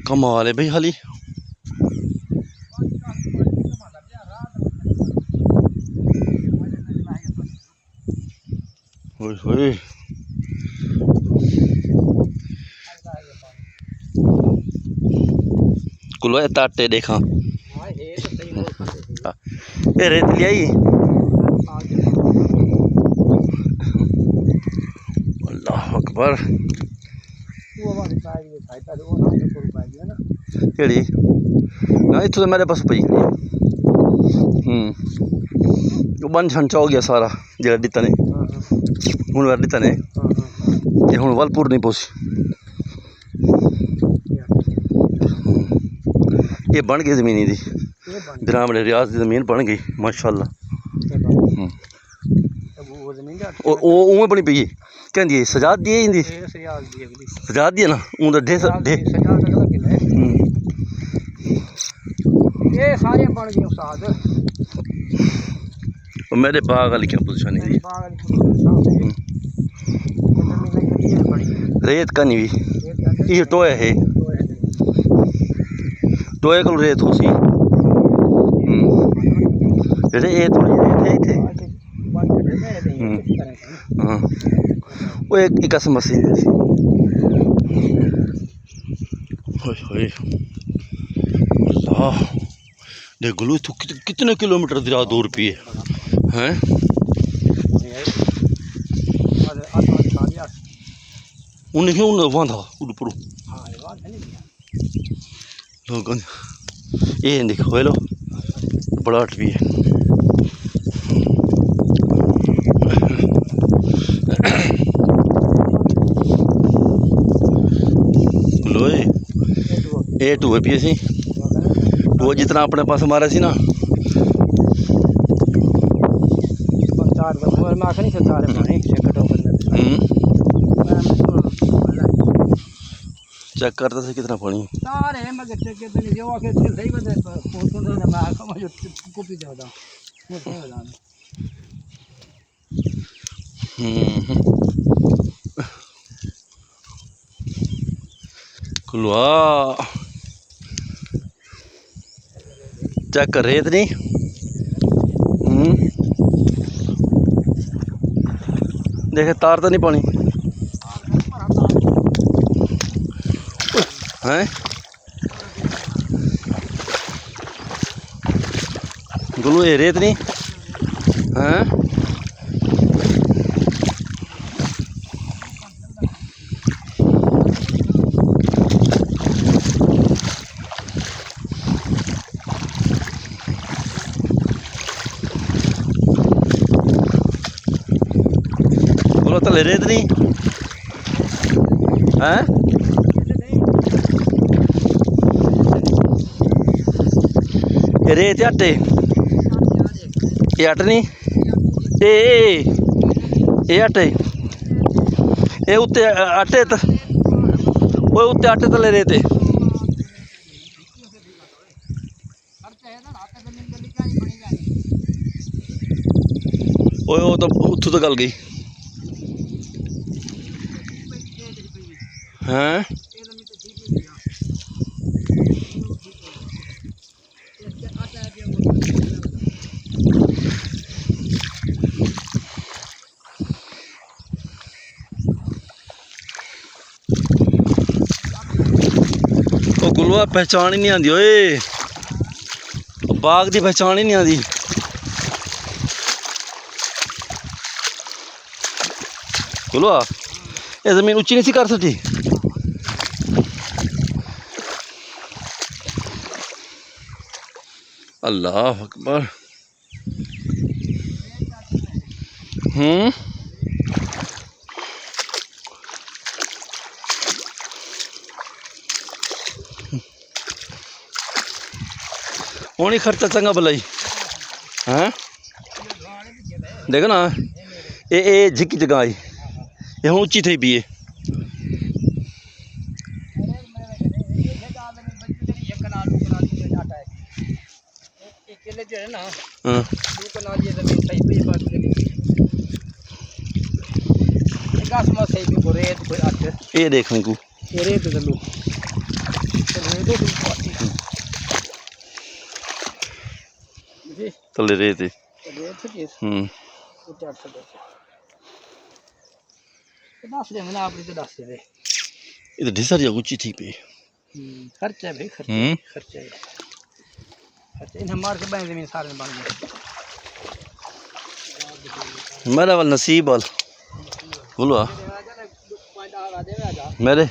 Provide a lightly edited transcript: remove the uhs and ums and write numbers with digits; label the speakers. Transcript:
Speaker 1: कमाल है भाई हाली। होए होए कुलो ताटे देखा ये रेत लियाई। अल्लाह अकबर केड़ी ना इत्थों तो मेरे पास पई बन छंचा हो गया सारा जेड़ा दिता ने हुण वर दिता ने ये हुण वलपुर नहीं पहुंची। ये बन गई जमीन दी ग्राम रियाज की जमीन बन गई माशाअल्लाह। उवें बनी पई कहंदी सजाद दी हिंदी सजाद दी है ना उंदा ढे
Speaker 2: ये सारे बन गए उस्ताद।
Speaker 1: मेरे बाग वाली क्या पोजीशन है रेत का नहीं भी ये टोया है टोए को रेत हो सी जेडे ये थोड़ी रेत है इथे वो एक कसम सी होय होय अल्लाह देख गुलू तो कितने किलोमीटर दरिया दूर पी है उन्हें उन वांधा उड़पुर ये देखो हेलो बड़ाट भी है। ए टू है पी सी टू जितना अपने पास मारा सी ना चेक करता से कितना पानी खुलवा चेक कर रेत नहीं देखे तार तो नहीं पानी है गुलू ये रेत नहीं हैं बोलो तले रेत नहीं हैं रेत आटे ये आटे नहीं ये आटे ये उत्ते आटे वो उत्ते आटे तले रेते वो तो उत्थों तो गल गई हैं गुलवा पहचान ही नहीं आती ओए बाग की पहचान ही नहीं आती। गुलवा ये जमीन उच्ची नहीं सी कर सकती अल्लाह अकबर होनी खर्चा चंगा भलाई हैं देखो ना ये झिकी जगह आई ये हूँ उच्ची थी भी है ये देखने को ਥੱਲੇ ਰੇਤ ਏ ਹੂੰ
Speaker 2: ਦੱਸ ਦੇ ਮੈਨੂੰ ਆਪਣੀ ਤੇ ਦੱਸ ਦੇ
Speaker 1: ਇਹ ਤਾਂ ਢਿੱਸਾ ਜਿਹਾ ਉੱਚੀ ਠੀਕ ਪਈ
Speaker 2: ਖਰਚਾ ਭਾਈ ਖਰਚਾ
Speaker 1: ਹੂੰ
Speaker 2: ਖਰਚਾ ਖਰਚਾ ਇਹਨਾਂ ਮਾਰ ਕੇ ਬਣ ਜ਼ਮੀਨ ਸਾਰੇ ਬਣ ਗਏ
Speaker 1: मेरा वाल नसीब वाल बोलो मेरे